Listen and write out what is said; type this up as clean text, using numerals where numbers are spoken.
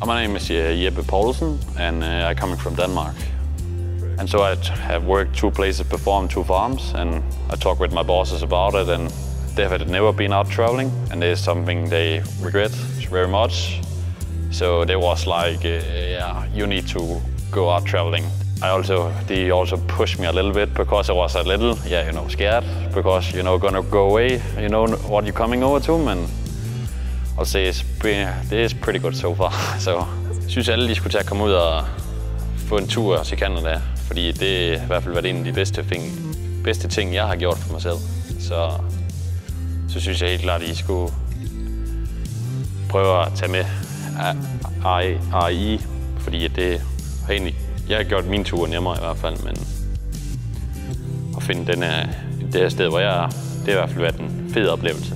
My name is Jeppe Poulsen, and I'm coming from Denmark. And so I have worked 2 places before on 2 farms, and I talked with my bosses about it, and they have never been out traveling, and it is something they regret very much. So they was like, yeah, you need to go out traveling. They also pushed me a little bit because I was a little, scared because gonna go away, what you're coming over to, and I'll say it is pretty good so far. Så jeg synes alle de skulle tage at komme ud og få en tur til Canada, fordi det har i hvert fald været en af de bedste ting jeg har gjort for mig selv. Så synes jeg helt klart, at I skulle prøve at tage med AI, fordi det har egentlig, jeg har gjort min tur nemmere i hvert fald, men at finde det her sted, hvor jeg er, det har i hvert fald været en fed oplevelse.